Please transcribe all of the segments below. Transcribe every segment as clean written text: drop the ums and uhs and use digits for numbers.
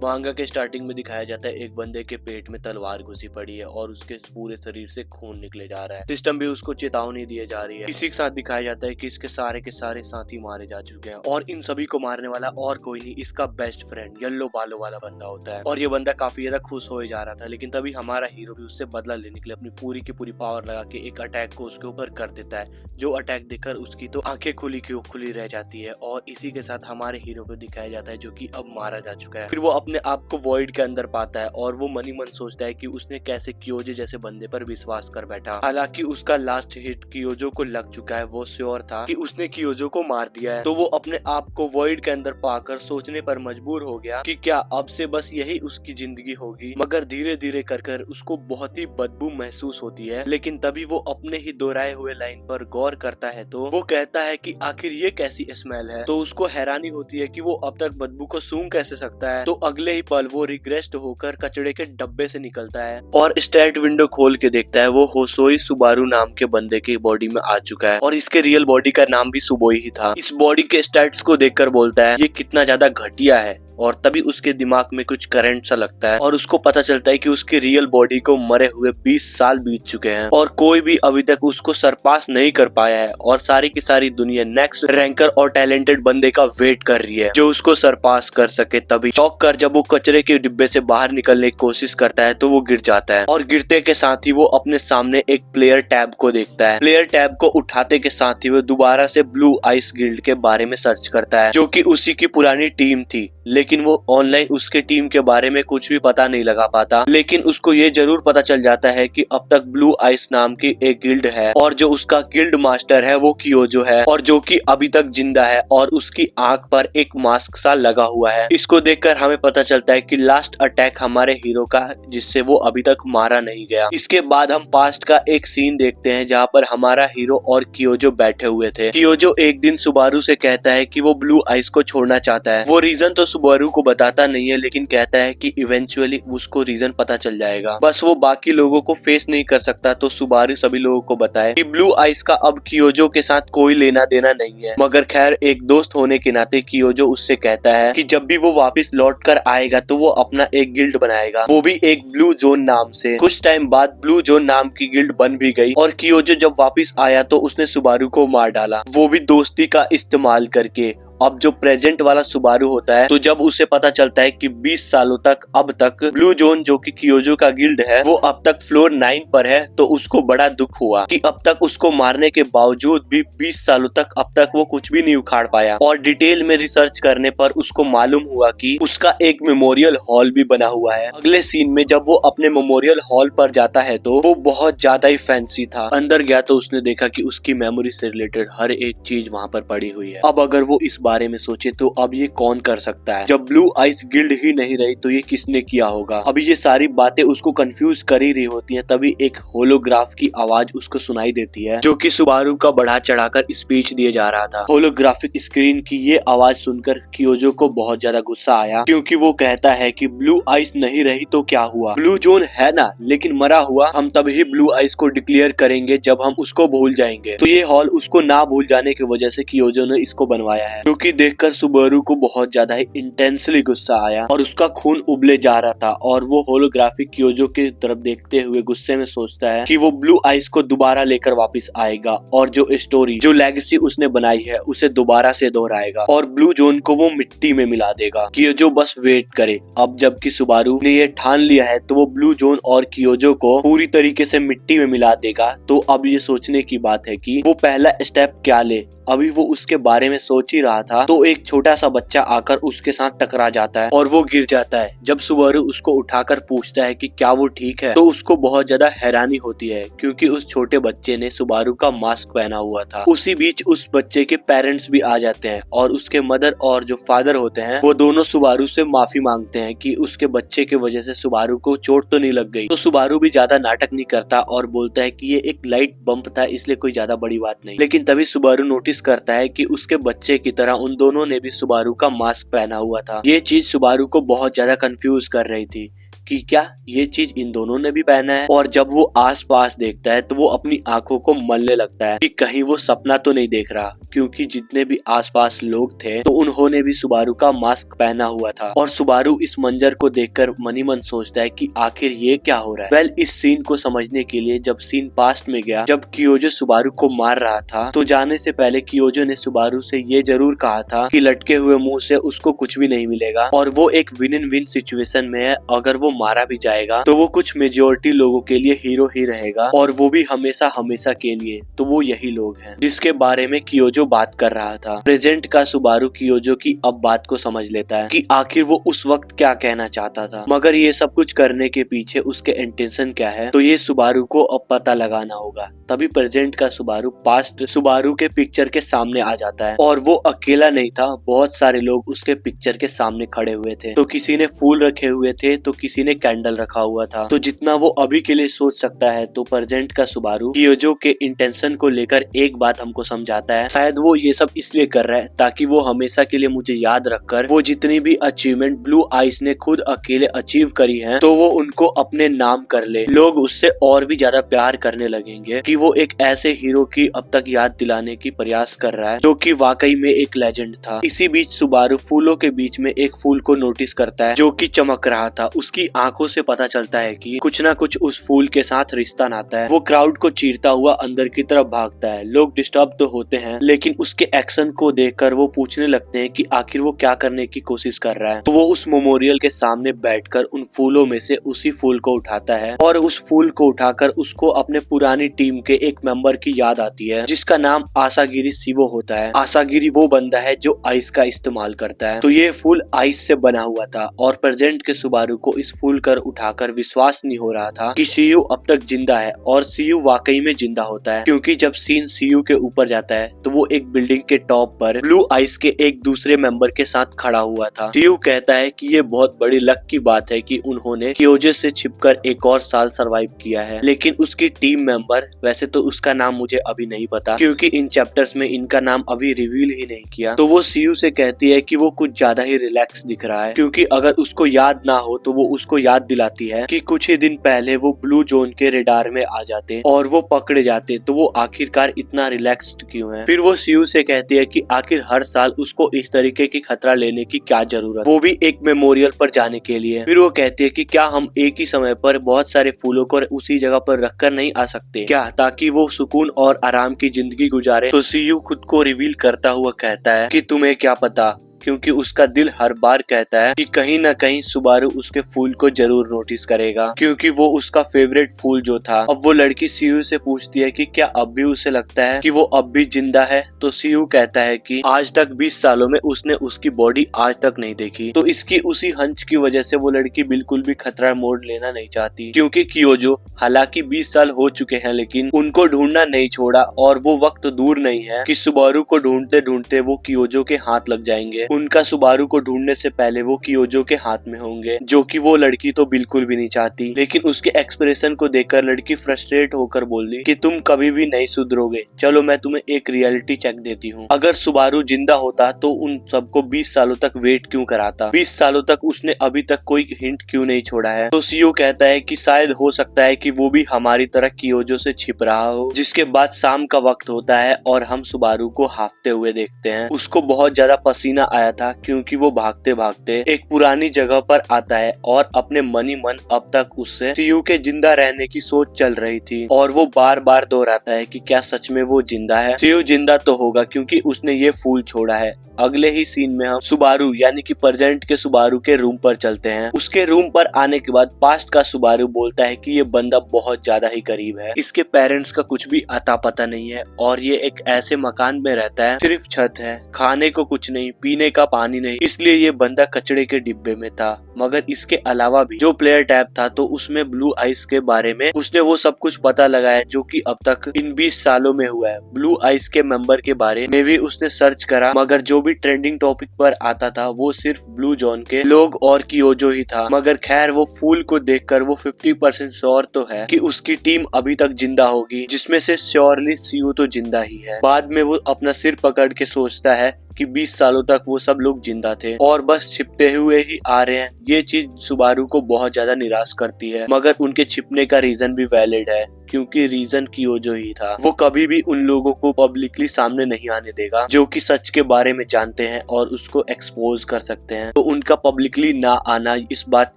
मांगा के स्टार्टिंग में दिखाया जाता है एक बंदे के पेट में तलवार घुसी पड़ी है और उसके पूरे शरीर से खून निकले जा रहा है। सिस्टम भी उसको चेतावनी दिए जा रही है। इसी के साथ दिखाया जाता है कि इसके सारे के सारे साथी मारे जा चुके हैं और इन सभी को मारने वाला और कोई नहीं, इसका बेस्ट फ्रेंड येलो बालों वाला बंदा होता है। और ये बंदा काफी ज्यादा खुश हो जा रहा था, लेकिन तभी हमारा हीरो भी उससे बदला लेने के लिए अपनी पूरी की पूरी पावर लगा के एक अटैक को उसके ऊपर कर देता है, जो अटैक देखकर उसकी तो आंखें खुली की खुली रह जाती है। और इसी के साथ हमारे हीरो को दिखाया जाता है जो कि अब मारा जा चुका है। फिर वो अपने आप को वॉइड के अंदर पाता है और वो मनी मन सोचता है कि उसने कैसे कियोजो जैसे बंदे पर विश्वास कर बैठा। हालांकि उसका लास्ट हिट कियोजो को लग चुका है, वो श्योर था कि उसने कियोजो को मार दिया है। तो वो अपने आप को वॉइड के अंदर पाकर सोचने पर मजबूर हो गया कि क्या अब से बस यही उसकी जिंदगी होगी। मगर धीरे धीरे कर उसको बहुत ही बदबू महसूस होती है। लेकिन तभी वो अपने ही दोहराए हुए लाइन पर गौर करता है तो वो कहता है कि आखिर ये कैसी स्मेल है। तो उसको हैरानी होती है कि वो अब तक बदबू को सूंघ कैसे सकता है। तो अगले ही पल वो रिग्रेस्ट होकर कचड़े के डब्बे से निकलता है और स्टैट विंडो खोल के देखता है वो होसोई सुबारू नाम के बंदे की बॉडी में आ चुका है और इसके रियल बॉडी का नाम भी सुबोई ही था। इस बॉडी के स्टैट्स को देखकर बोलता है ये कितना ज्यादा घटिया है। और तभी उसके दिमाग में कुछ करंट सा लगता है और उसको पता चलता है कि उसकी रियल बॉडी को मरे हुए 20 साल बीत चुके हैं और कोई भी अभी तक उसको सरपास नहीं कर पाया है। और सारी की सारी दुनिया नेक्स्ट रैंकर और टैलेंटेड बंदे का वेट कर रही है जो उसको सरपास कर सके। तभी चौंक कर जब वो कचरे के डिब्बे से बाहर निकलने की कोशिश करता है तो वो गिर जाता है और गिरते के साथ ही वो अपने सामने एक प्लेयर टैब को देखता है। प्लेयर टैब को उठाते के साथ ही वो दोबारा से ब्लू आइस गिल्ड के बारे में सर्च करता है जो कि उसी की पुरानी टीम थी। लेकिन वो ऑनलाइन उसके टीम के बारे में कुछ भी पता नहीं लगा पाता। लेकिन उसको ये जरूर पता चल जाता है कि अब तक ब्लू आइस नाम की एक गिल्ड है और जो उसका गिल्ड मास्टर है वो कियोजो है और जो कि अभी तक जिंदा है और उसकी आंख पर एक मास्क सा लगा हुआ है। इसको देखकर हमें पता चलता है कि लास्ट अटैक हमारे हीरो का जिससे वो अभी तक मारा नहीं गया। इसके बाद हम पास्ट का एक सीन देखते हैं जहाँ पर हमारा हीरो और कियोजो बैठे हुए थे। कियोजो एक दिन सुबारू से कहता है कि वो ब्लू आइस को छोड़ना चाहता है। वो रीजन तो सुबारू को बताता नहीं है लेकिन कहता है कि इवेंचुअली उसको रीजन पता चल जाएगा, बस वो बाकी लोगों को फेस नहीं कर सकता। तो सुबारू सभी लोगों को बताए कि ब्लू आइस का अब कियोजो के साथ कोई लेना देना नहीं है। मगर खैर एक दोस्त होने के नाते कियोजो उससे कहता है कि जब भी वो वापस लौट कर आएगा तो वो अपना एक गिल्ड बनाएगा, वो भी एक ब्लू जोन नाम से। कुछ टाइम बाद ब्लू जोन नाम की गिल्ड बन भी गई और कियोजो जब वापस आया तो उसने सुबारू को मार डाला, वो भी दोस्ती का इस्तेमाल करके। अब जो प्रेजेंट वाला सुबारू होता है तो जब उसे पता चलता है कि 20 सालों तक अब तक ब्लू जोन जो कि कियोजो का गिल्ड है वो अब तक फ्लोर 9 पर है तो उसको बड़ा दुख हुआ कि अब तक उसको मारने के बावजूद भी 20 सालों तक अब तक वो कुछ भी नहीं उखाड़ पाया। और डिटेल में रिसर्च करने पर उसको मालूम हुआ कि उसका एक मेमोरियल हॉल भी बना हुआ है। अगले सीन में जब वो अपने मेमोरियल हॉल पर जाता है तो वो बहुत ज्यादा ही फैंसी था। अंदर गया तो उसने देखा कि उसकी मेमोरी से रिलेटेड हर एक चीज वहाँ पर पड़ी हुई है। अब अगर वो इस बारे में सोचे तो अब ये कौन कर सकता है, जब ब्लू आइस गिल्ड ही नहीं रही तो ये किसने किया होगा। अभी ये सारी बातें उसको कंफ्यूज कर ही रही होती हैं, तभी एक होलोग्राफ की आवाज उसको सुनाई देती है जो कि सुबारू का बढ़ा चढ़ाकर स्पीच दिए जा रहा था। होलोग्राफिक स्क्रीन की ये आवाज सुनकर कियोजो को बहुत ज्यादा गुस्सा आया क्योंकि वो कहता है कि ब्लू आइस नहीं रही तो क्या हुआ, ब्लू जोन है ना, लेकिन मरा हुआ हम तभी ब्लू आइस को डिक्लेयर करेंगे जब हम उसको भूल जाएंगे। तो ये हॉल उसको ना भूल जाने की वजह से कियोजो ने इसको बनवाया है, जो कि देखकर सुबारू को बहुत ज्यादा ही इंटेंसली गुस्सा आया और उसका खून उबले जा रहा था। और वो होलोग्राफिक कियोजो की तरफ देखते हुए गुस्से में सोचता है कि वो ब्लू आइस को दोबारा लेकर वापस आएगा और जो स्टोरी जो लेगेसी उसने बनाई है उसे दोबारा से दोहराएगा और ब्लू जोन को वो मिट्टी में मिला देगा। कियोजो बस वेट करे। अब जबकि सुबारू ने ये ठान लिया है तो वो ब्लू जोन और कियोजो को पूरी तरीके से मिट्टी में मिला देगा। तो अब ये सोचने की बात है कि वो पहला स्टेप क्या ले। अभी वो उसके बारे में सोच ही रहा था तो एक छोटा सा बच्चा आकर उसके साथ टकरा जाता है और वो गिर जाता है। जब सुबारू उसको उठाकर पूछता है कि क्या वो ठीक है तो उसको बहुत ज्यादा हैरानी होती है क्योंकि उस छोटे बच्चे ने सुबारू का मास्क पहना हुआ था। उसी बीच उस बच्चे के पेरेंट्स भी आ जाते हैं और उसके मदर और जो फादर होते हैं वो दोनों सुबारू से माफी मांगते हैं कि उसके बच्चे की वजह से सुबारू को चोट तो नहीं लग गई। तो सुबारू भी ज्यादा नाटक नहीं करता और बोलता है कि ये एक लाइट बम्प था इसलिए कोई ज्यादा बड़ी बात नहीं। लेकिन तभी सुबारू नोटिस करता है कि उसके बच्चे की तरह उन दोनों ने भी सुबारू का मास्क पहना हुआ था। ये चीज सुबारू को बहुत ज्यादा कंफ्यूज कर रही थी कि क्या ये चीज इन दोनों ने भी पहना है। और जब वो आस पास देखता है तो वो अपनी आंखों को मलने लगता है कि कहीं वो सपना तो नहीं देख रहा, क्योंकि जितने भी आसपास लोग थे तो उन्होंने भी सुबारू का मास्क पहना हुआ था। और सुबारू इस मंजर को देखकर मन ही मन सोचता है कि आखिर ये क्या हो रहा है। वेल, इस सीन को समझने के लिए जब सीन पास्ट में गया, जब कियोजो सुबारू को मार रहा था, तो जाने से पहले कियोजो ने सुबारू से ये जरूर कहा था कि लटके हुए मुंह से उसको कुछ भी नहीं मिलेगा और वो एक विन इन विन सिचुएशन में है। अगर वो मारा भी जाएगा तो वो कुछ मेजोरिटी लोगों के लिए हीरो ही रहेगा, और वो भी हमेशा हमेशा के लिए। तो वो यही लोग हैं जिसके बारे में कियोजो बात कर रहा था। प्रेजेंट का सुबारू कियोजो की अब बात को समझ लेता है कि आखिर वो उस वक्त क्या कहना चाहता था, मगर ये सब कुछ करने के पीछे उसके इंटेंशन क्या है, तो ये सुबारू को अब पता लगाना होगा। तभी प्रेजेंट का सुबारू पास्ट सुबारू के पिक्चर के सामने आ जाता है, और वो अकेला नहीं था, बहुत सारे लोग उसके पिक्चर के सामने खड़े हुए थे। तो किसी ने फूल रखे हुए थे, तो किसी ने कैंडल रखा हुआ था। तो जितना वो अभी के लिए सोच सकता है, तो प्रेजेंट का सुबारू कियोजो के इंटेंशन को लेकर एक बात हमको समझाता है। शायद वो ये सब इसलिए कर रहा है ताकि वो हमेशा के लिए मुझे याद रखकर वो जितनी भी अचीवमेंट ब्लू आइस ने खुद अकेले अचीव करी है, तो वो उनको अपने नाम कर ले। लोग उससे और भी ज्यादा प्यार करने लगेंगे कि वो एक ऐसे हीरो की अब तक याद दिलाने की प्रयास कर रहा है जो कि वाकई में एक लेजेंड था। इसी बीच सुबारू फूलों के बीच में एक फूल को नोटिस करता है जो कि चमक रहा था। उसकी आंखों से पता चलता है कि कुछ ना कुछ उस फूल के साथ रिश्ता नाता है। वो क्राउड को चीरता हुआ अंदर की तरफ भागता है। लोग डिस्टर्ब तो होते हैं, लेकिन उसके एक्शन को देखकर वो पूछने लगते हैं कि आखिर वो क्या करने की कोशिश कर रहा है। तो वो उस मेमोरियल के सामने बैठकर उन फूलों में से उसी फूल को उठाता है, और उस फूल को उठाकर उसको अपने पुरानी टीम के एक मेंबर की याद आती है जिसका नाम आसागिरी शिवो होता है। आसागिरी वो बंदा है जो आइस का इस्तेमाल करता है। तो ये फूल आइस से बना हुआ था, और प्रेजेंट के सुबारू को इस फूल कर उठाकर विश्वास नहीं हो रहा था कि सीयू अब तक जिंदा है। और सीयू वाकई में जिंदा होता है, क्योंकि जब सीन सीयू के ऊपर जाता है तो वो एक बिल्डिंग के टॉप पर ब्लू आइस के एक दूसरे मेंबर के साथ खड़ा हुआ था। सीयू कहता है कि ये बहुत बड़ी लक की बात है कि उन्होंने कियोजो से छिपकर एक और साल सरवाइव किया है। लेकिन उसकी टीम मेंबर, वैसे तो उसका नाम मुझे अभी नहीं पता क्योंकि इन चैप्टर्स में इनका नाम अभी रिवील ही नहीं किया, तो वो सीयू से कहती है कि वो कुछ ज्यादा ही रिलैक्स दिख रहा है, क्योंकि अगर उसको याद ना हो तो वो उसको याद दिलाती है कि कुछ ही दिन पहले वो ब्लू जोन के रेडार में आ जाते और वो पकड़े जाते, तो वो आखिरकार इतना रिलैक्स्ड क्यों है। फिर वो सीयू से कहती है कि आखिर हर साल उसको इस तरीके की खतरा लेने की क्या जरूरत, वो भी एक मेमोरियल पर जाने के लिए। फिर वो कहती है कि क्या हम एक ही समय पर बहुत सारे फूलों को उसी जगह पर रखकर नहीं आ सकते क्या, ताकि वो सुकून और आराम की जिंदगी गुजारे। तो सीयू खुद को रिवील करता हुआ कहता है कि तुम्हें क्या पता, क्योंकि उसका दिल हर बार कहता है कि कहीं ना कहीं सुबारू उसके फूल को जरूर नोटिस करेगा, क्योंकि वो उसका फेवरेट फूल जो था। अब वो लड़की सीयू से पूछती है कि क्या अब भी उसे लगता है कि वो अब भी जिंदा है। तो सीयू कहता है कि आज तक 20 सालों में उसने उसकी बॉडी आज तक नहीं देखी। तो इसकी उसी हंच की वजह से वो लड़की बिल्कुल भी खतरा मोड़ लेना नहीं चाहती, क्योंकि कियोजो हालांकि 20 साल हो चुके हैं लेकिन उनको ढूंढना नहीं छोड़ा, और वो वक्त दूर नहीं है कि सुबारू को ढूंढते ढूंढते वो कियोजो के हाथ लग जाएंगे। उनका सुबारू को ढूंढने से पहले वो कियोजो के हाथ में होंगे, जो कि वो लड़की तो बिल्कुल भी नहीं चाहती। लेकिन उसके एक्सप्रेशन को देखकर लड़की फ्रस्ट्रेट होकर बोली कि तुम कभी भी नहीं सुधरोगे, चलो मैं तुम्हें एक रियलिटी चेक देती हूँ। अगर सुबारू जिंदा होता तो उन सबको 20 सालों तक वेट क्यों कराता, 20 सालों तक उसने अभी तक कोई हिंट क्यों नहीं छोड़ा है। तो सीयू कहता है कि शायद हो सकता है कि वो भी हमारी तरह कियोजो से छिप रहा हो। जिसके बाद शाम का वक्त होता है और हम सुबारू को हाफते हुए देखते हैं। उसको बहुत ज्यादा पसीना आया था, क्योंकि वो भागते भागते एक पुरानी जगह पर आता है और अपने मन ही मन अब तक उससे सीयू के जिंदा रहने की सोच चल रही थी, और वो बार बार दोहराता है कि क्या सच में वो जिंदा है। सीयू जिंदा तो होगा क्योंकि उसने ये फूल छोड़ा है। अगले ही सीन में हम सुबारू यानी कि प्रेजेंट के सुबारू के रूम पर चलते हैं। उसके रूम पर आने के बाद पास्ट का सुबारू बोलता है कि ये बंदा बहुत ज्यादा ही करीब है, इसके पेरेंट्स का कुछ भी अता पता नहीं है, और ये एक ऐसे मकान में रहता है, सिर्फ छत है, खाने को कुछ नहीं, पीने का पानी नहीं, इसलिए ये बंदा कचड़े के डिब्बे में था। मगर इसके अलावा भी जो प्लेयर टैब था तो उसमें ब्लू आइस के बारे में उसने वो सब कुछ पता लगाया जो कि अब तक इन 20 सालों में हुआ है। ब्लू आइस के मेंबर के बारे में भी उसने सर्च करा, मगर जो भी ट्रेंडिंग टॉपिक पर आता था वो सिर्फ ब्लू जोन के लोग और कियोजो ही था। मगर खैर वो फूल को देखकर वो 50% श्योर तो है कि उसकी टीम अभी तक जिंदा होगी, जिसमें से श्योरली सीयू तो जिंदा ही है। बाद में वो अपना सिर पकड़ के सोचता है कि 20 सालों तक वो सब लोग जिंदा थे और बस छिपते हुए ही आ रहे हैं। ये चीज सुबारू को बहुत ज्यादा निराश करती है, मगर उनके छिपने का रीजन भी वैलिड है, क्योंकि रीजन कियोजो ही था। वो कभी भी उन लोगों को पब्लिकली सामने नहीं आने देगा जो कि सच के बारे में जानते हैं और उसको एक्सपोज कर सकते हैं। तो उनका पब्लिकली ना आना इस बात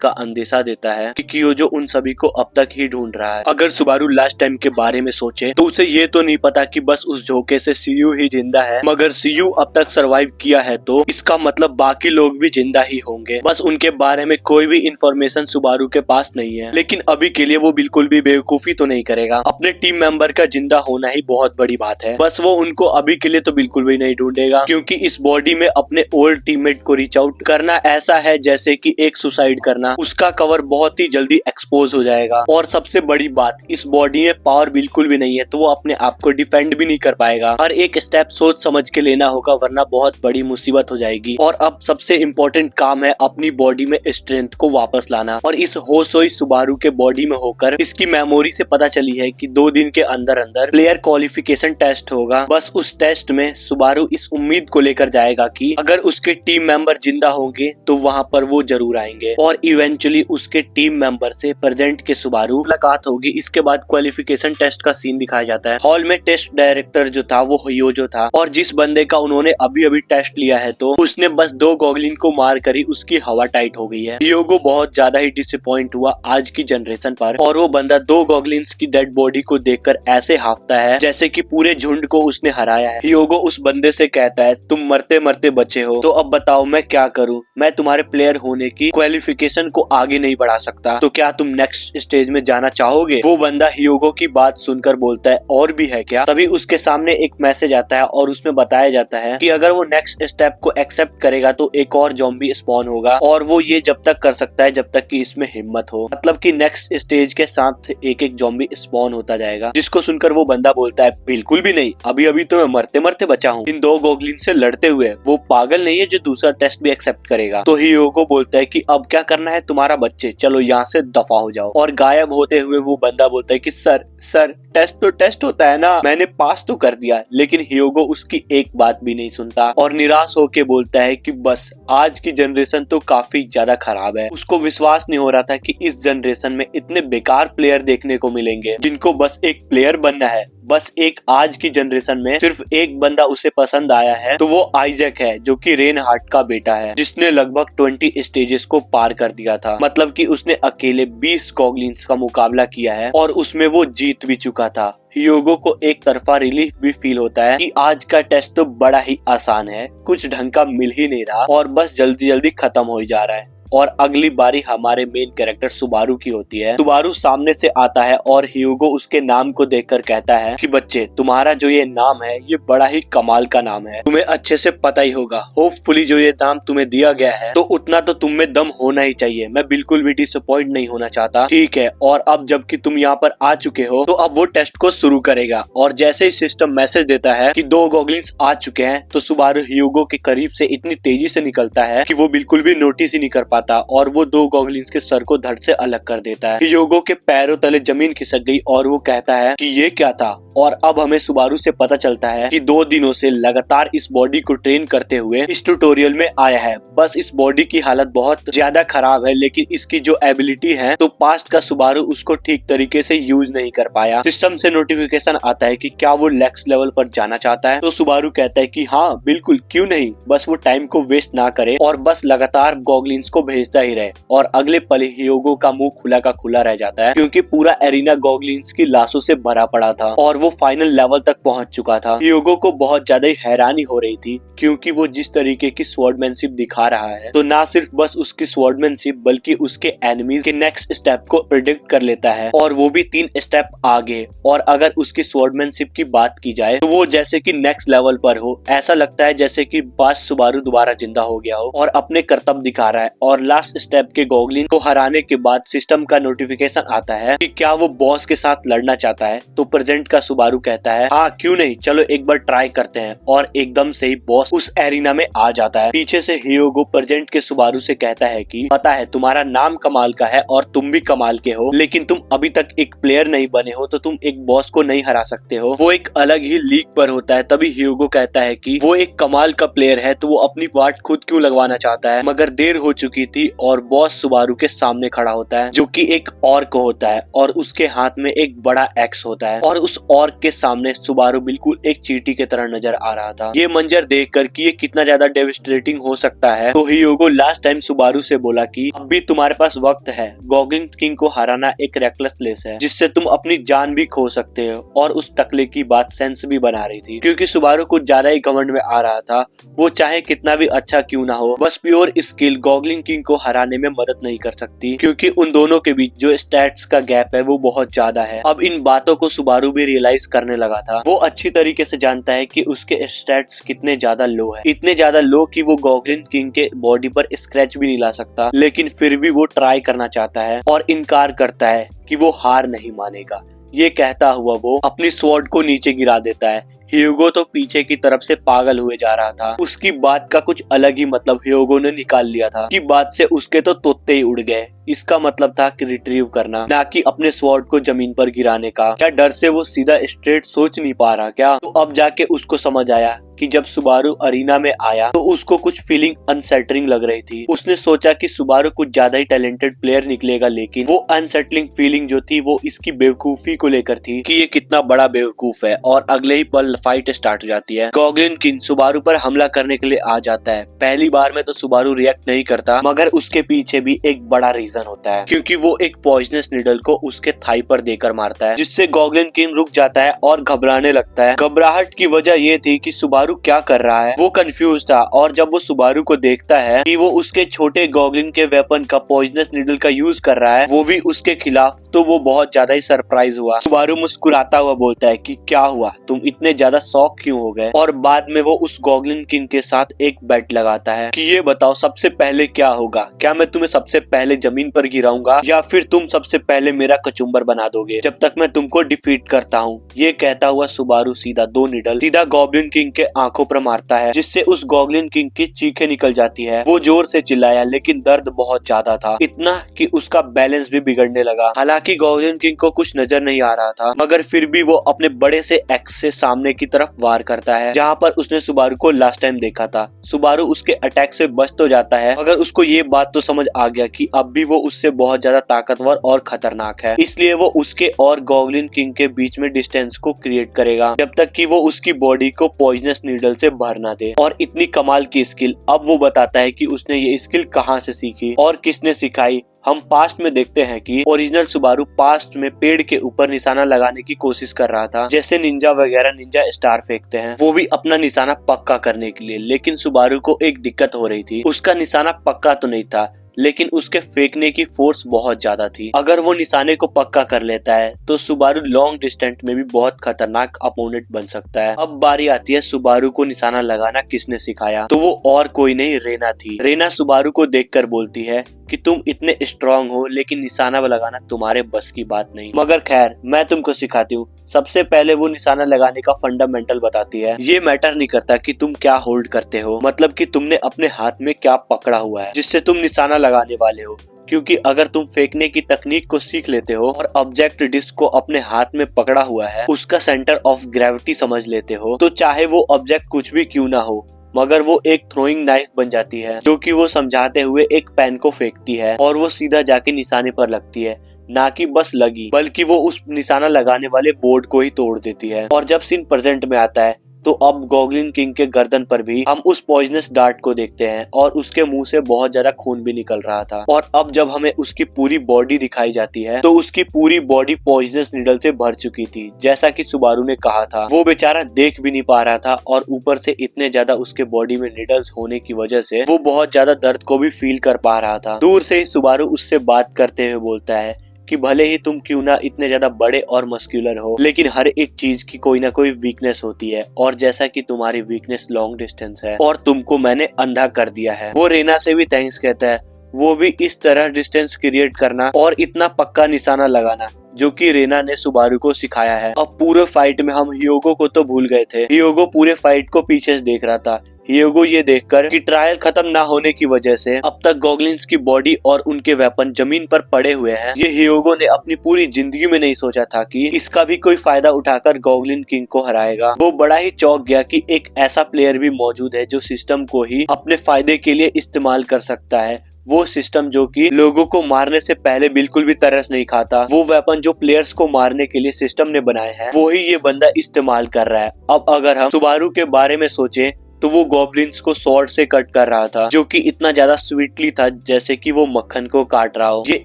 का अंदेशा देता है कि कियोजो उन सभी को अब तक ही ढूंढ रहा है। अगर सुबारू लास्ट टाइम के बारे में सोचे तो उसे ये तो नहीं पता कि बस उस झोंके से सीयू ही जिंदा है, मगर सीयू अब तक सरवाइव किया है तो इसका मतलब बाकी लोग भी जिंदा ही होंगे। बस उनके बारे में कोई भी इंफॉर्मेशन सुबारू के पास नहीं है, लेकिन अभी के लिए वो बिल्कुल भी बेवकूफी तो नहीं करेगा। अपने टीम मेंबर का जिंदा होना ही बहुत बड़ी बात है। बस वो उनको अभी के लिए तो बिल्कुल भी नहीं ढूंढेगा, क्योंकि इस बॉडी में अपने ओल्ड टीममेट को रीच आउट करना ऐसा है जैसे कि एक सुसाइड करना। उसका कवर बहुत ही जल्दी एक्सपोज हो जाएगा और सबसे बड़ी बात, इस बॉडी में पावर बिल्कुल भी नहीं है, तो वो अपने आप को डिफेंड भी नहीं कर पाएगा। हर एक स्टेप सोच समझ के लेना होगा, वरना बहुत बड़ी मुसीबत हो जाएगी। और अब सबसे इम्पोर्टेंट काम है अपनी बॉडी में स्ट्रेंथ को वापस लाना। और इस होसोई सुबारू के बॉडी में होकर इसकी मेमोरी से पता चली है कि 2 दिन के अंदर अंदर प्लेयर क्वालिफिकेशन टेस्ट होगा। बस उस टेस्ट में सुबारू इस उम्मीद को लेकर जाएगा कि अगर उसके टीम मेंबर जिंदा होंगे तो वहां पर वो जरूर आएंगे और इवेंचुअली उसके टीम मेंबर से प्रेजेंट के सुबारू मुलाकात होगी। इसके बाद क्वालिफिकेशन टेस्ट का सीन दिखाया जाता है। हॉल में टेस्ट डायरेक्टर जो था वो हियोजो था और जिस बंदे का उन्होंने अभी अभी टेस्ट लिया है तो उसने बस 2 गॉगलिन को मार कर ही उसकी हवा टाइट हो गई है। हियोगो बहुत ज्यादा ही डिसअपॉइंट हुआ आज की जनरेशन पर और वो बंदा 2 गॉगलिन्स की डेड बॉडी को देखकर ऐसे हाफता है जैसे कि पूरे झुंड को उसने हराया है। हियोगो उस बंदे से कहता है, तुम मरते मरते बचे हो तो अब बताओ मैं क्या करूं? मैं तुम्हारे प्लेयर होने की क्वालिफिकेशन को आगे नहीं बढ़ा सकता, तो क्या तुम नेक्स्ट स्टेज में जाना चाहोगे? वो बंदा हियोगो की बात सुनकर बोलता है, और भी है क्या? तभी उसके सामने एक मैसेज आता है और उसमें बताया जाता है कि अगर वो नेक्स्ट स्टेप को एक्सेप्ट करेगा तो एक और ज़ॉम्बी स्पॉन होगा और वो ये जब तक कर सकता है जब तक कि इसमें हिम्मत हो। मतलब कि नेक्स्ट स्टेज के साथ एक एक ज़ॉम्बी स्पॉन होता जाएगा। जिसको सुनकर वो बंदा बोलता है, बिल्कुल भी नहीं, अभी अभी तो मैं मरते मरते बचा हूँ इन 2 गॉगलिन से लड़ते हुए। वो पागल नहीं है जो दूसरा टेस्ट भी एक्सेप्ट करेगा। तो हियोगो बोलता है कि अब क्या करना है तुम्हारा बच्चे, चलो यहाँ से दफा हो जाओ। और गायब होते हुए वो बंदा बोलता है कि सर टेस्ट तो टेस्ट होता है ना, मैंने पास तो कर दिया। लेकिन हियोगो उसकी एक बात भी नहीं सुनता और निराश होके बोलता है कि बस आज की जनरेशन तो काफी ज्यादा खराब है। उसको विश्वास नहीं हो रहा था कि इस जनरेशन में इतने बेकार प्लेयर देखने को मिलेंगे जिनको बस एक प्लेयर बनना है। बस एक आज की जनरेशन में सिर्फ एक बंदा उसे पसंद आया है, तो वो आइजक है जो कि रेनहार्ट का बेटा है, जिसने लगभग 20 स्टेजेस को पार कर दिया था। मतलब कि उसने अकेले 20 गॉगलिन्स का मुकाबला किया है और उसमें वो जीत भी चुका था। हियोगो को एक तरफा रिलीफ भी फील होता है कि आज का टेस्ट तो बड़ा ही आसान है, कुछ ढंग का मिल ही नहीं रहा और बस जल्दी जल्दी खत्म हो जा रहा है। और अगली बारी हमारे मेन कैरेक्टर सुबारू की होती है। सुबारू सामने से आता है और हियोगो उसके नाम को देखकर कहता है कि बच्चे, तुम्हारा जो ये नाम है ये बड़ा ही कमाल का नाम है, तुम्हें अच्छे से पता ही होगा। होपफुली जो ये नाम तुम्हें दिया गया है तो उतना तो तुम में दम होना ही चाहिए। मैं बिल्कुल भी डिसअपॉइंट नहीं होना चाहता, ठीक है? और अब जबकि तुम यहाँ पर आ चुके हो तो अब वो टेस्ट को शुरू करेगा। और जैसे ही सिस्टम मैसेज देता है कि 2 गॉगलिन्स आ चुके हैं तो सुबारू हियोगो के करीब से इतनी तेजी से निकलता है कि वो बिल्कुल भी नोटिस ही नहीं कर पाता और वो 2 गॉगलिन्स के सर को धड़ से अलग कर देता है। हियोगो के पैरों तले जमीन खिसक गई और वो कहता है कि ये क्या था। और अब हमें सुबारू से पता चलता है कि 2 दिनों से लगातार इस बॉडी को ट्रेन करते हुए इस ट्यूटोरियल में आया है। बस इस बॉडी की हालत बहुत ज्यादा खराब है, लेकिन इसकी जो एबिलिटी है तो पास्ट का सुबारू उसको ठीक तरीके से यूज नहीं कर पाया। सिस्टम से नोटिफिकेशन आता है कि क्या वो नेक्स्ट लेवल पर जाना चाहता है। तो सुबारू कहता है कि हाँ बिल्कुल, क्यों नहीं, बस वो टाइम को वेस्ट ना करे और बस लगातार गॉगलिन्स को भेजता ही रहे। और अगले पल हियोगो का मुंह खुला का खुला रह जाता है, क्योंकि पूरा एरिना गॉगलिन्स की लाशों से भरा पड़ा था और वो फाइनल लेवल तक पहुंच चुका था। हियोगो को बहुत ज्यादा हैरानी हो रही थी, क्योंकि वो जिस तरीके की स्वॉर्डमैनशिप दिखा रहा है तो ना सिर्फ बस उसकी स्वॉर्डमैनशिप बल्कि उसके एनिमीज के नेक्स्ट स्टेप को प्रिडिक्ट कर लेता है, और वो भी 3 स्टेप आगे। और अगर उसकी स्वॉर्डमैनशिप की बात की जाए तो वो जैसे कि नेक्स्ट लेवल पर हो। ऐसा लगता है जैसे कि पास्ट सुबारू दोबारा जिंदा हो गया हो और अपने करतब दिखा रहा है। और और लास्ट स्टेप के गॉगलिन को हराने के बाद सिस्टम का नोटिफिकेशन आता है कि क्या वो बॉस के साथ लड़ना चाहता है। तो प्रेजेंट का सुबारू कहता है हाँ क्यों नहीं, चलो एक बार ट्राई करते हैं, और एकदम से ही बॉस उस एरिना में आ जाता है। पीछे से ह्यूगो प्रेजेंट के सुबारू से कहता है कि पता है तुम्हारा नाम कमाल का है और तुम भी कमाल के हो, लेकिन तुम अभी तक एक प्लेयर नहीं बने हो, तो तुम एक बॉस को नहीं हरा सकते हो, वो एक अलग ही लीग पर होता है। तभी ह्यूगो कहता है कि वो एक कमाल का प्लेयर है तो वो अपनी वाट खुद क्यों लगवाना चाहता है। मगर देर हो चुकी थी और बॉस सुबारू के सामने खड़ा होता है जो कि एक ऑर्क होता है और उसके हाथ में एक बड़ा एक्स होता है, और उस ऑर्क के सामने सुबारू बिल्कुल एक चींटी की तरह नजर आ रहा था। ये मंजर देखकर कि ये कितना ज्यादा डेविस्टेटिंग हो सकता है, तो ह्यूगो लास्ट टाइम सुबारू से बोला कि अब भी तुम्हारे पास वक्त है, गॉगलिन किंग को हराना एक रेकलेस रेस है जिससे तुम अपनी जान भी खो सकते हो। और उस टकले की बात सेंस भी बना रही थी क्योंकि सुबारू कुछ ज्यादा ही घमंड में आ रहा था। वो चाहे कितना भी अच्छा क्यों ना हो, बस प्योर स्किल गॉगलिन किंग को हराने में मदद नहीं कर सकती, क्योंकि उन दोनों के बीच जो स्टैट्स का गैप है वो बहुत ज्यादा है। अब इन बातों को सुबारू भी रियलाइज करने लगा था। वो अच्छी तरीके से जानता है कि उसके स्टैट्स कितने ज्यादा लो है, इतने ज्यादा लो कि वो गॉगलिन किंग के बॉडी पर स्क्रैच भी नहीं ला सकता, लेकिन फिर भी वो ट्राई करना चाहता है और इनकार करता है कि वो हार नहीं मानेगा। ये कहता हुआ वो अपनी स्वॉर्ड को नीचे गिरा देता है। ह्यूगो तो पीछे की तरफ से पागल हुए जा रहा था। उसकी बात का कुछ अलग ही मतलब ह्यूगो ने निकाल लिया था कि बात से उसके तो तोते ही उड़ गए। इसका मतलब था कि रिट्रीव करना, ना कि अपने स्वॉर्ड को जमीन पर गिराने का। क्या डर से वो सीधा स्ट्रेट सोच नहीं पा रहा क्या? तो अब जाके उसको समझ आया कि जब सुबारू अरीना में आया तो उसको कुछ फीलिंग अनसेटलिंग लग रही थी। उसने सोचा कि सुबारू कुछ ज्यादा ही टैलेंटेड प्लेयर निकलेगा, लेकिन वो अनसेटलिंग फीलिंग जो थी वो इसकी बेवकूफी को लेकर थी कि ये कितना बड़ा बेवकूफ है। और अगले ही पल फाइट स्टार्ट हो जाती है। गॉगलिन किंग सुबारू पर हमला करने के लिए आ जाता है। पहली बार में तो सुबारू रिएक्ट नहीं करता, मगर उसके पीछे भी एक बड़ा रीजन होता है, क्योंकि वो एक पॉइजनस नीडल को उसके थाई पर देकर मारता है, जिससे गॉगलिन किंग रुक जाता है और घबराने लगता है। घबराहट की वजह ये थी कि सुबारू क्या कर रहा है, वो कंफ्यूज था। और जब वो सुबारू को देखता है कि वो उसके छोटे गॉगलिन के वेपन का पॉइजनस नीडल का यूज कर रहा है, वो भी उसके खिलाफ, तो वो बहुत ज्यादा ही सरप्राइज हुआ। सुबारू मुस्कुराता हुआ बोलता है कि क्या हुआ, तुम इतने ज्यादा शॉक क्यों हो गए? और बाद में वो उस गॉगलिन किंग के साथ एक बेट लगाता है कि ये बताओ सबसे पहले क्या होगा, क्या मैं तुम्हें सबसे पहले जमीन पर गिराऊंगा या फिर तुम सबसे पहले मेरा कचुम्बर बना दोगे जब तक मैं तुमको डिफीट करता हूँ। ये कहता हुआ सुबारू सीधा दो निडल सीधा गॉब्लिन किंग के आंखों पर मारता है, जिससे उस गॉब्लिन किंग की चीखें निकल जाती है। वो जोर से चिल्लाया, लेकिन दर्द बहुत ज्यादा था, इतना कि उसका बैलेंस भी बिगड़ने लगा। हालांकि गॉब्लिन किंग को कुछ नजर नहीं आ रहा था, मगर फिर भी वो अपने बड़े से एक्स से सामने की तरफ वार करता है, जहाँ पर उसने सुबारू को लास्ट टाइम देखा था। सुबारू उसके अटैक से बच तो जाता है, मगर उसको ये बात तो समझ आ गया कि अब भी वो उससे बहुत ज्यादा ताकतवर और खतरनाक है। इसलिए वो उसके और गॉब्लिन किंग के बीच में डिस्टेंस को क्रिएट करेगा जब तक कि वो उसकी बॉडी को पॉइजनस नीडल से भर ना दे। और इतनी कमाल की स्किल, अब वो बताता है कि उसने ये स्किल कहाँ से सीखी और किसने सिखाई। हम पास्ट में देखते हैं कि ओरिजिनल सुबारू पास्ट में पेड़ के ऊपर निशाना लगाने की कोशिश कर रहा था, जैसे निंजा वगैरह निंजा स्टार फेंकते हैं, वो भी अपना निशाना पक्का करने के लिए। लेकिन सुबारू को एक दिक्कत हो रही थी, उसका निशाना पक्का तो नहीं था, लेकिन उसके फेंकने की फोर्स बहुत ज्यादा थी। अगर वो निशाने को पक्का कर लेता है तो सुबारू लॉन्ग डिस्टेंस में भी बहुत खतरनाक अपोनेंट बन सकता है। अब बारी आती है सुबारू को निशाना लगाना किसने सिखाया, तो वो और कोई नहीं रेना थी। रेना सुबारू को देखकर बोलती है कि तुम इतने स्ट्रांग हो, लेकिन निशाना लगाना तुम्हारे बस की बात नहीं। मगर खैर, मैं तुमको सिखाती हूँ। सबसे पहले वो निशाना लगाने का फंडामेंटल बताती है। ये मैटर नहीं करता कि तुम क्या होल्ड करते हो, मतलब कि तुमने अपने हाथ में क्या पकड़ा हुआ है जिससे तुम निशाना लगाने वाले हो। क्योंकि अगर तुम फेंकने की तकनीक को सीख लेते हो और ऑब्जेक्ट डिस्क को अपने हाथ में पकड़ा हुआ है, उसका सेंटर ऑफ ग्रेविटी समझ लेते हो, तो चाहे वो ऑब्जेक्ट कुछ भी क्यों ना हो, मगर वो एक थ्रोइंग नाइफ बन जाती है, जो कि वो समझाते हुए एक पेन को फेंकती है और वो सीधा जाके निशाने पर लगती है। ना कि बस लगी, बल्कि वो उस निशाना लगाने वाले बोर्ड को ही तोड़ देती है। और जब सीन प्रेजेंट में आता है तो अब गॉब्लिन किंग के गर्दन पर भी हम उस पॉइजनस डार्ट को देखते हैं और उसके मुंह से बहुत ज्यादा खून भी निकल रहा था। और अब जब हमें उसकी पूरी बॉडी दिखाई जाती है तो उसकी पूरी बॉडी पॉइजनस नीडल से भर चुकी थी, जैसा कि सुबारू ने कहा था। वो बेचारा देख भी नहीं पा रहा था और ऊपर से इतने ज्यादा उसके बॉडी में नीडल्स होने की वजह से वो बहुत ज्यादा दर्द को भी फील कर पा रहा था। दूर से ही सुबारू उससे बात करते हुए बोलता है कि भले ही तुम क्यों ना इतने ज्यादा बड़े और मस्कुलर हो, लेकिन हर एक चीज की कोई ना कोई वीकनेस होती है, और जैसा कि तुम्हारी वीकनेस लॉन्ग डिस्टेंस है और तुमको मैंने अंधा कर दिया है। वो रेना से भी थैंक्स कहता है वो भी इस तरह डिस्टेंस क्रिएट करना और इतना पक्का निशाना लगाना जो कि रेना ने सुबारू को सिखाया है। अब पूरे फाइट में हम हियोगो को तो भूल गए थे। हियोगो पूरे फाइट को पीछे से देख रहा था। हियोगो ये देखकर कि ट्रायल खत्म ना होने की वजह से अब तक गॉगलिन्स की बॉडी और उनके वेपन जमीन पर पड़े हुए हैं, ये हियोगो ने अपनी पूरी जिंदगी में नहीं सोचा था कि इसका भी कोई फायदा उठाकर गॉगलिन किंग को हराएगा। वो बड़ा ही चौंक गया कि एक ऐसा प्लेयर भी मौजूद है जो सिस्टम को ही अपने फायदे के लिए इस्तेमाल कर सकता है। वो सिस्टम जो कि लोगों को मारने से पहले बिल्कुल भी तरस नहीं खाता। वो वेपन जो प्लेयर्स को मारने के लिए सिस्टम ने बनाए हैं वो ही ये बंदा इस्तेमाल कर रहा है। अब अगर हम सुबारू के बारे में सोचें तो वो गॉब्लिन्स को स्वॉर्ड से कट कर रहा था जो कि इतना ज्यादा स्वीटली था जैसे कि वो मक्खन को काट रहा हो। ये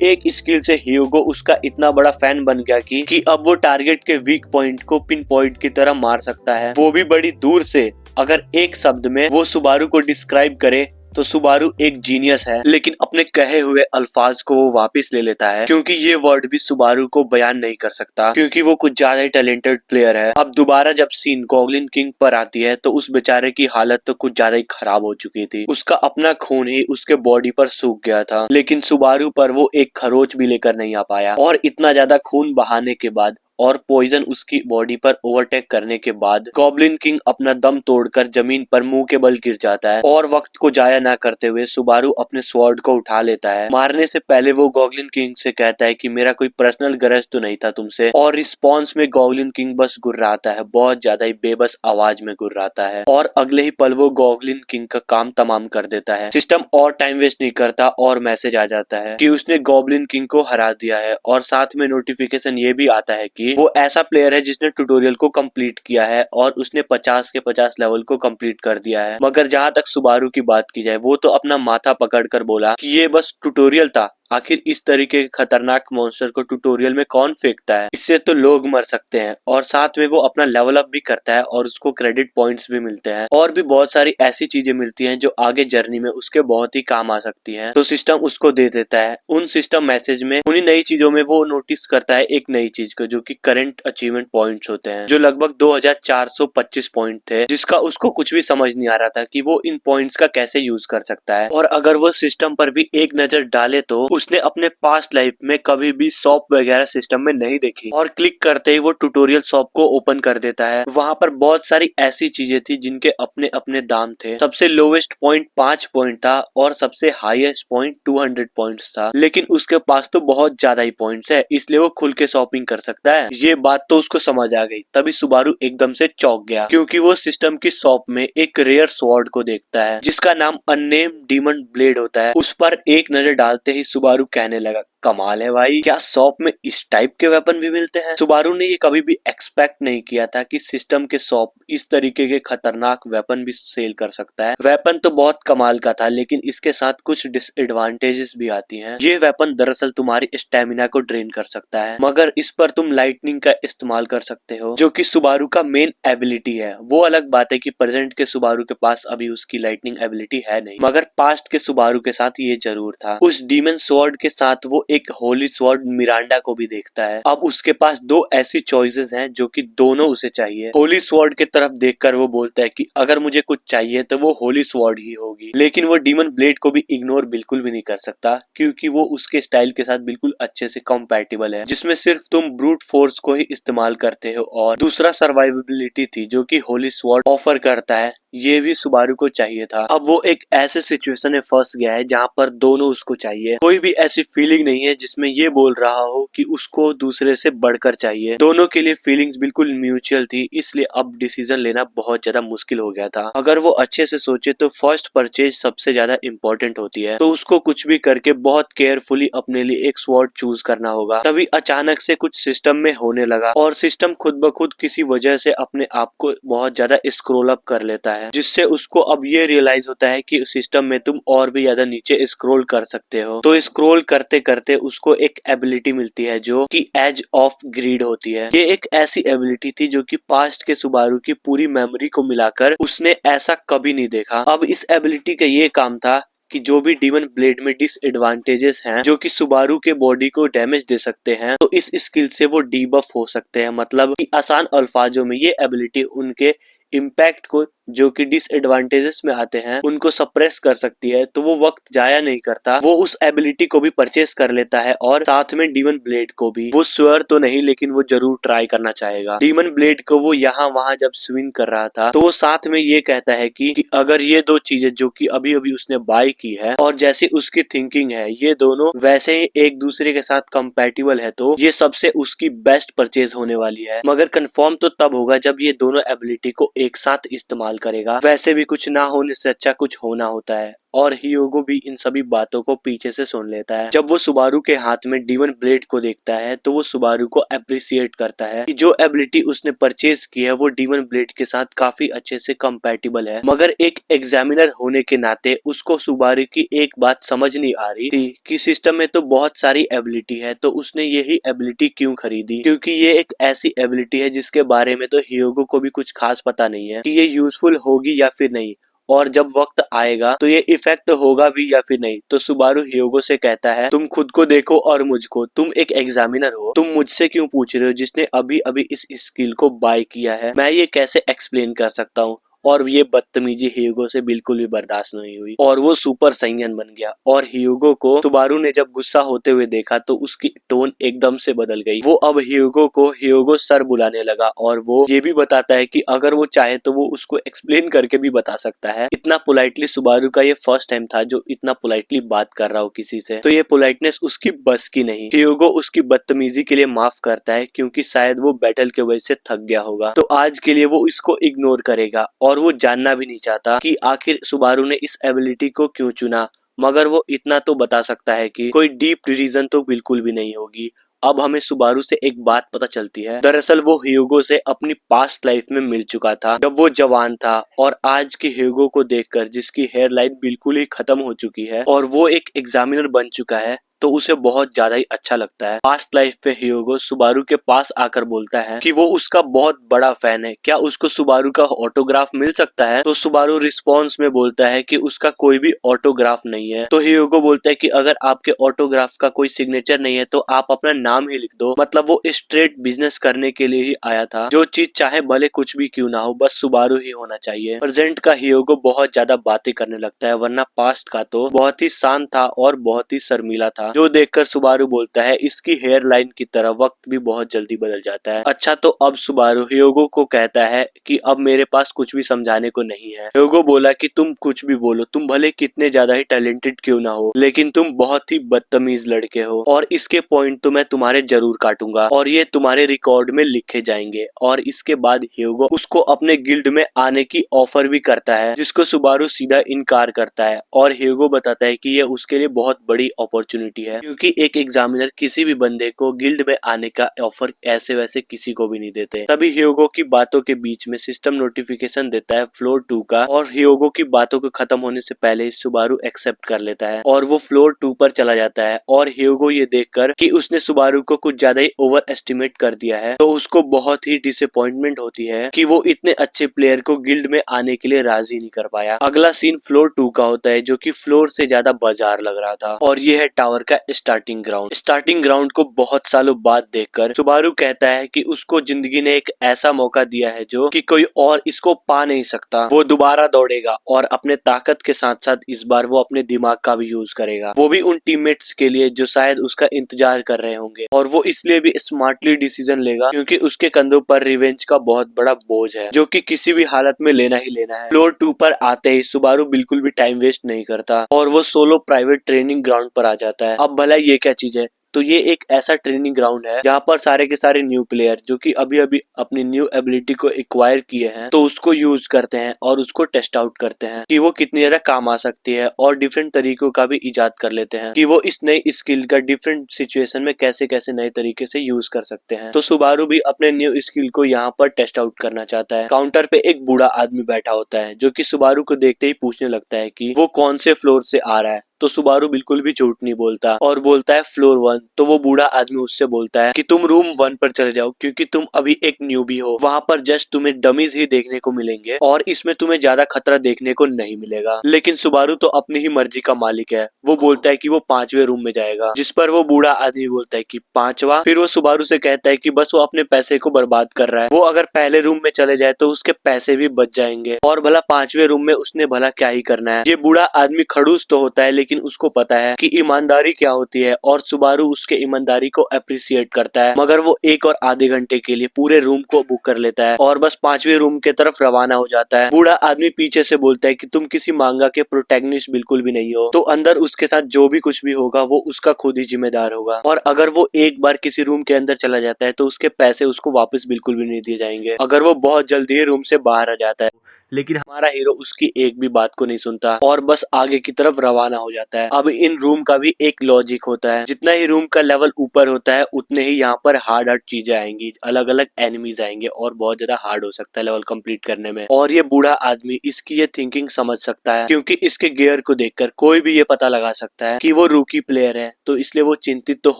एक स्किल से हियोगो उसका इतना बड़ा फैन बन गया कि अब वो टारगेट के वीक पॉइंट को पिन पॉइंट की तरह मार सकता है, वो भी बड़ी दूर से। अगर एक शब्द में वो सुबारू को डिस्क्राइब करे तो सुबारू एक जीनियस है, लेकिन अपने कहे हुए अल्फाज को वो वापस ले लेता है क्योंकि ये वर्ड भी सुबारू को बयान नहीं कर सकता क्योंकि वो कुछ ज्यादा ही टैलेंटेड प्लेयर है। अब दोबारा जब सीन गॉगलिन किंग पर आती है तो उस बेचारे की हालत तो कुछ ज्यादा ही खराब हो चुकी थी। उसका अपना खून ही उसके बॉडी पर सूख गया था, लेकिन सुबारू पर वो एक खरोच भी लेकर नहीं आ पाया। और इतना ज्यादा खून बहाने के बाद और पॉइजन उसकी बॉडी पर ओवरटेक करने के बाद गॉब्लिन किंग अपना दम तोड़कर जमीन पर मुंह के बल गिर जाता है और वक्त को जाया ना करते हुए सुबारू अपने स्वॉर्ड को उठा लेता है। मारने से पहले वो गॉब्लिन किंग से कहता है कि मेरा कोई पर्सनल गरज तो नहीं था तुमसे, और रिस्पॉन्स में गॉब्लिन किंग बस गुर्राता है, बहुत ज्यादा ही बेबस आवाज में गुर्राता है और अगले ही पल वो गॉब्लिन किंग का काम तमाम कर देता है। सिस्टम और टाइम वेस्ट नहीं करता और मैसेज आ जाता है कि उसने गॉब्लिन किंग को हरा दिया है और साथ में नोटिफिकेशन ये भी आता है कि वो ऐसा प्लेयर है जिसने ट्यूटोरियल को कंप्लीट किया है और उसने 50 के 50 लेवल को कंप्लीट कर दिया है। मगर जहां तक सुबारू की बात की जाए वो तो अपना माथा पकड़कर बोला कि ये बस ट्यूटोरियल था, आखिर इस तरीके के खतरनाक मॉन्स्टर को ट्यूटोरियल में कौन फेंकता है, इससे तो लोग मर सकते हैं। और साथ में वो अपना लेवल अप भी करता है और उसको क्रेडिट पॉइंट्स भी मिलते हैं और भी बहुत सारी ऐसी चीजें मिलती हैं जो आगे जर्नी में उसके बहुत ही काम आ सकती हैं, तो सिस्टम उसको दे देता है। उन सिस्टम मैसेज में उन्हीं नई चीजों में वो नोटिस करता है एक नई चीज को जो कि करंट अचीवमेंट पॉइंट्स होते हैं, जो लगभग 2425 पॉइंट थे, जिसका उसको कुछ भी समझ नहीं आ रहा था कि वो इन पॉइंट्स का कैसे यूज कर सकता है। और अगर वो सिस्टम पर भी एक नजर डाले तो उसने अपने पास्ट लाइफ में कभी भी शॉप वगैरह सिस्टम में नहीं देखी, और क्लिक करते ही वो ट्यूटोरियल शॉप को ओपन कर देता है। वहां पर बहुत सारी ऐसी चीजें थी जिनके अपने अपने दाम थे। सबसे लोवेस्ट पॉइंट 5 पॉइंट था और सबसे हाईएस्ट पॉइंट 200 पॉइंट्स था, लेकिन उसके पास तो बहुत ज्यादा ही पॉइंट्स है, इसलिए वो खुल के शॉपिंग कर सकता है। ये बात तो उसको समझ आ गई। तभी सुबारू एकदम से चौंक गया क्योंकि वो सिस्टम की शॉप में एक रेयर स्वॉर्ड को देखता है जिसका नाम अननेम्ड डीमन ब्लेड होता है। उस पर एक नजर डालते ही सुबारू कहने लगा, कमाल है भाई, क्या शॉप में इस टाइप के वेपन भी मिलते हैं। सुबारू ने ये कभी भी एक्सपेक्ट नहीं किया था कि सिस्टम के शॉप इस तरीके के खतरनाक वेपन भी सेल कर सकता है। वेपन तो बहुत कमाल का था, लेकिन इसके साथ कुछ डिसएडवांटेजेस भी आती हैं। ये वेपन दरअसल तुम्हारी स्टेमिना को ड्रेन कर सकता है, मगर इस पर तुम लाइटनिंग का इस्तेमाल कर सकते हो जो कि सुबारू का मेन एबिलिटी है। वो अलग बात है कि प्रेजेंट के सुबारू के पास अभी उसकी लाइटनिंग एबिलिटी है नहीं, मगर पास्ट के सुबारू के साथ ये जरूर था। उस डीमन स्वॉर्ड के साथ वो एक होली स्वॉर्ड मिरांडा को भी देखता है। अब उसके पास दो ऐसी चॉइसेस हैं जो कि दोनों उसे चाहिए। होली स्वॉर्ड की तरफ देखकर वो बोलता है कि अगर मुझे कुछ चाहिए तो वो होली स्वॉर्ड ही होगी, लेकिन वो डीमन ब्लेड को भी इग्नोर बिल्कुल भी नहीं कर सकता क्योंकि वो उसके स्टाइल के साथ बिल्कुल अच्छे से कंपैटिबल है, जिसमें सिर्फ तुम ब्रूट फोर्स को ही इस्तेमाल करते हो। और दूसरा सर्वाइवेबिलिटी थी जो कि होली स्वॉर्ड ऑफर करता है, ये भी सुबारू को चाहिए था। अब वो एक ऐसे सिचुएशन में फंस गया है जहाँ पर दोनों उसको चाहिए। कोई भी ऐसी फीलिंग नहीं है जिसमें ये बोल रहा हो कि उसको दूसरे से बढ़कर चाहिए। दोनों के लिए फीलिंग्स बिल्कुल म्यूचुअल थी, इसलिए अब डिसीजन लेना बहुत ज्यादा मुश्किल हो गया था। अगर वो अच्छे से सोचे तो फर्स्ट परचेज सबसे ज्यादा इम्पोर्टेंट होती है, तो उसको कुछ भी करके बहुत केयरफुली अपने लिए एक स्वॉर्ड चूज करना होगा। तभी अचानक से कुछ सिस्टम में होने लगा और सिस्टम खुद ब खुद किसी वजह से अपने आप को बहुत ज्यादा स्क्रॉल अप कर लेता है, जिससे उसको अब ये रियलाइज होता है कि सिस्टम में तुम और भी ज्यादा नीचे स्क्रॉल कर सकते हो। तो स्क्रॉल करते करते उसको एक एबिलिटी मिलती है जो कि एज ऑफ ग्रीड होती है। ये एक ऐसी एबिलिटी थी जो कि पास्ट के सुबारू की पूरी मेमोरी को मिलाकर उसने ऐसा कभी नहीं देखा। अब इस एबिलिटी का ये काम था कि जो भी डीमन ब्लेड में डिसएडवांटेजेस हैं जो कि सुबारू के बॉडी को डैमेज दे सकते हैं, तो इस स्किल से वो डीबफ हो सकते हैं। मतलब कि आसान अल्फाजों में ये एबिलिटी उनके इम्पैक्ट को जो कि डिसएडवांटेजेस में आते हैं उनको सप्रेस कर सकती है, तो वो वक्त जाया नहीं करता, वो उस एबिलिटी को भी परचेस कर लेता है और साथ में डीमन ब्लेड को भी। वो श्योर तो नहीं लेकिन वो जरूर ट्राई करना चाहेगा। डीमन ब्लेड को वो यहाँ वहाँ जब स्विंग कर रहा था तो वो साथ में ये कहता है कि अगर ये दो चीजें जो कि अभी अभी उसने बाय की है और जैसी उसकी थिंकिंग है ये दोनों वैसे ही एक दूसरे के साथ कंपैटिबल है तो ये सबसे उसकी बेस्ट परचेज होने वाली है। मगर कंफर्म तो तब होगा जब ये दोनों एबिलिटी को एक साथ इस्तेमाल करेगा। वैसे भी कुछ ना होने से अच्छा कुछ होना होता है और हियोगो भी इन सभी बातों को पीछे से सुन लेता है। जब वो सुबारू के हाथ में डीमन ब्लेड को देखता है तो वो सुबारू को अप्रिशिएट करता है कि जो एबिलिटी उसने परचेज की है वो डीमन ब्लेड के साथ काफी अच्छे से कंपैटिबल है। मगर एक एग्जामिनर होने के नाते उसको सुबारू की एक बात समझ नहीं आ रही थी कि सिस्टम में तो बहुत सारी एबिलिटी है तो उसने यही एबिलिटी क्यों खरीदी, क्योंकि ये एक ऐसी एबिलिटी है जिसके बारे में तो हियोगो को भी कुछ खास पता नहीं है कि ये यूजफुल होगी या फिर नहीं, और जब वक्त आएगा तो ये इफेक्ट होगा भी या फिर नहीं। तो सुबारू हियोगो से कहता है तुम खुद को देखो और मुझको, तुम एक एग्जामिनर हो, तुम मुझसे क्यों पूछ रहे हो जिसने अभी अभी इस स्किल को बाय किया है, मैं ये कैसे एक्सप्लेन कर सकता हूँ। और ये बदतमीजी हियोगो से बिल्कुल भी बर्दाश्त नहीं हुई और वो सुपर सैयन बन गया। और हियोगो को सुबारू ने जब गुस्सा होते हुए देखा तो उसकी टोन एकदम से बदल गई। वो अब हियोगो को हियोगो सर बुलाने लगा और वो ये भी बताता है कि अगर वो चाहे तो वो उसको एक्सप्लेन करके भी बता सकता है। इतना पोलाइटली सुबारू का ये फर्स्ट टाइम था जो इतना पोलाइटली बात कर रहा हो किसी से, तो ये पोलाइटनेस उसकी बस की नहीं। हियोगो उसकी बदतमीजी के लिए माफ करता है क्योंकि शायद वो बैटल के वजह से थक गया होगा, तो आज के लिए वो इसको इग्नोर करेगा और वो जानना भी नहीं चाहता कि आखिर सुबारू ने इस एबिलिटी को क्यों चुना। मगर वो इतना तो बता सकता है कि कोई डीप रीजन तो बिल्कुल भी नहीं होगी। अब हमें सुबारू से एक बात पता चलती है, दरअसल वो ह्यूगो से अपनी पास्ट लाइफ में मिल चुका था जब वो जवान था, और आज के ह्यूगो को देखकर जिसकी हेयर लाइन बिल्कुल ही खत्म हो चुकी है और वो एक एग्जामिनर बन चुका है, तो उसे बहुत ज्यादा ही अच्छा लगता है। पास्ट लाइफ पे ह्यूगो सुबारू के पास आकर बोलता है कि वो उसका बहुत बड़ा फैन है, क्या उसको सुबारू का ऑटोग्राफ मिल सकता है। तो सुबारू रिस्पॉन्स में बोलता है कि उसका कोई भी ऑटोग्राफ नहीं है। तो ह्यूगो बोलता है कि अगर आपके ऑटोग्राफ का कोई सिग्नेचर नहीं है तो आप अपना नाम ही लिख दो। मतलब वो स्ट्रेट बिजनेस करने के लिए ही आया था, जो चीज चाहे भले कुछ भी क्यों ना हो, बस सुबारू ही होना चाहिए। प्रेजेंट का ह्यूगो बहुत ज्यादा बातें करने लगता है, वरना पास्ट का तो बहुत ही शांत था और बहुत ही शर्मीला था, जो देखकर सुबारू बोलता है इसकी हेयर लाइन की तरह वक्त भी बहुत जल्दी बदल जाता है। अच्छा, तो अब सुबारू ह्यूगो को कहता है कि अब मेरे पास कुछ भी समझाने को नहीं है। ह्यूगो बोला कि तुम कुछ भी बोलो, तुम भले कितने ज्यादा ही टैलेंटेड क्यों ना हो, लेकिन तुम बहुत ही बदतमीज लड़के हो और इसके पॉइंट तो मैं तुम्हारे जरूर काटूंगा और ये तुम्हारे रिकॉर्ड में लिखे जाएंगे। और इसके बाद ह्यूगो उसको अपने गिल्ड में आने की ऑफर भी करता है, जिसको सुबारू सीधा इनकार करता है और ह्यूगो बताता है कि ये उसके लिए बहुत बड़ी अपॉर्चुनिटी है, क्योंकि एक एग्जामिनर किसी भी बंदे को गिल्ड में आने का ऑफर ऐसे वैसे किसी को भी नहीं देते। तभी ह्यूगो की बातों के बीच में सिस्टम नोटिफिकेशन देता है फ्लोर 2 का, और ह्यूगो की बातों के खत्म होने से पहले सुबारू एक्सेप्ट कर लेता है और वो फ्लोर 2 पर चला जाता है। और ह्यूगो ये देखकर कि उसने सुबारू को कुछ ज्यादा ही ओवर एस्टिमेट कर दिया है, तो उसको बहुत ही डिसअपॉइंटमेंट होती है कि वो इतने अच्छे प्लेयर को गिल्ड में आने के लिए राजी नहीं कर पाया। अगला सीन फ्लोर 2 का होता है, जो कि फ्लोर से ज्यादा बाजार लग रहा था, और ये है टावर का स्टार्टिंग ग्राउंड। स्टार्टिंग ग्राउंड को बहुत सालों बाद देखकर सुबारू कहता है कि उसको जिंदगी ने एक ऐसा मौका दिया है जो कि कोई और इसको पा नहीं सकता। वो दोबारा दौड़ेगा और अपने ताकत के साथ साथ इस बार वो अपने दिमाग का भी यूज करेगा, वो भी उन टीममेट्स के लिए जो शायद उसका इंतजार कर रहे होंगे। और वो इसलिए भी स्मार्टली डिसीजन लेगा क्योंकि उसके कंधों पर रिवेंज का बहुत बड़ा बोझ है, जो कि किसी भी हालत में लेना ही लेना है। फ्लोर 2 पर आते ही सुबारू बिल्कुल भी टाइम वेस्ट नहीं करता और वो सोलो प्राइवेट ट्रेनिंग ग्राउंड पर आ जाता है। अब भला ये क्या चीज है, तो ये एक ऐसा ट्रेनिंग ग्राउंड है जहाँ पर सारे के सारे न्यू प्लेयर जो कि अभी अभी अपनी न्यू एबिलिटी को एक्वायर किए हैं, तो उसको यूज करते हैं और उसको टेस्ट आउट करते हैं कि वो कितनी ज्यादा काम आ सकती है, और डिफरेंट तरीकों का भी इजाद कर लेते हैं कि वो इस नई स्किल का डिफरेंट सिचुएशन में कैसे कैसे नए तरीके से यूज कर सकते हैं। तो सुबारू भी अपने न्यू स्किल को यहाँ पर टेस्ट आउट करना चाहता है। काउंटर पे एक बूढ़ा आदमी बैठा होता है जो कि सुबारू को देखते ही पूछने लगता है कि वो कौन से फ्लोर से आ रहा है। तो सुबारू बिल्कुल भी झूठ नहीं बोलता और बोलता है फ्लोर 1। तो वो बूढ़ा आदमी उससे बोलता है कि तुम रूम 1 पर चले जाओ क्योंकि तुम अभी एक न्यूबी हो, वहाँ पर जस्ट तुम्हें डमीज ही देखने को मिलेंगे और इसमें तुम्हें ज्यादा खतरा देखने को नहीं मिलेगा। लेकिन सुबारू तो अपनी ही मर्जी का मालिक है, वो बोलता है कि वो 5वें रूम में जाएगा, जिस पर वो बूढ़ा आदमी बोलता है कि 5वां। फिर वो सुबारू से कहता है कि बस वो अपने पैसे को बर्बाद कर रहा है, वो अगर पहले रूम में चले जाए तो उसके पैसे भी बच जाएंगे और भला 5वें रूम में उसने भला क्या ही करना है। ये बूढ़ा आदमी खड़ूस तो होता है लेकिन उसको पता है कि ईमानदारी क्या होती है और सुबारू उसके ईमानदारी को अप्रिशिएट करता है। मगर वो 1 और आधे घंटे के लिए पूरे रूम को बुक कर लेता है और बस 5वें रूम के तरफ रवाना हो जाता है। बूढ़ा आदमी पीछे से बोलता है कि तुम किसी मांगा के प्रोटैगनिस्ट बिल्कुल भी नहीं हो, तो अंदर उसके साथ जो भी कुछ भी होगा वो उसका खुद ही जिम्मेदार होगा और अगर वो एक बार किसी रूम के अंदर चला जाता है तो उसके पैसे उसको वापस बिल्कुल भी नहीं दिए जाएंगे अगर वो बहुत जल्दी ही रूम से बाहर आ जाता है। लेकिन हमारा हीरो उसकी एक भी बात को नहीं सुनता और बस आगे की तरफ रवाना हो जाता है। अब इन रूम का भी एक लॉजिक होता है, जितना ही रूम का लेवल ऊपर होता है उतने ही यहाँ पर हार्ड हार्ड चीजें आएंगी, अलग अलग एनिमीज आएंगे और बहुत ज्यादा हार्ड हो सकता है लेवल कंप्लीट करने में। और ये बूढ़ा आदमी इसकी ये थिंकिंग समझ सकता है क्योंकि इसके गियर को देखकर कोई भी ये पता लगा सकता है कि वो रूकी प्लेयर है, तो इसलिए वो चिंतित तो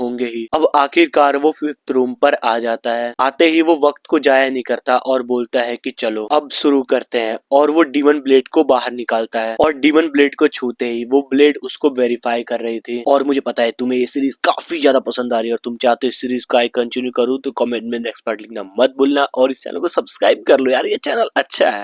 होंगे ही। अब आखिरकार वो 5th रूम पर आ जाता है। आते ही वो वक्त को जाया नहीं करता और बोलता है कि चलो अब शुरू करते हैं और वो डीमन ब्लेड को बाहर निकालता है और डीमन ब्लेड को छूते ही वो ब्लेड उसको वेरीफाई कर रही थी। और मुझे पता है तुम्हें ये सीरीज काफी ज्यादा पसंद आ रही है और तुम चाहते हो इस सीरीज को कंटिन्यू करूँ, तो कमेंट में नेक्स्ट पार्ट लिखना मत भूलना और इस चैनल को सब्सक्राइब कर लो यार, ये चैनल अच्छा है।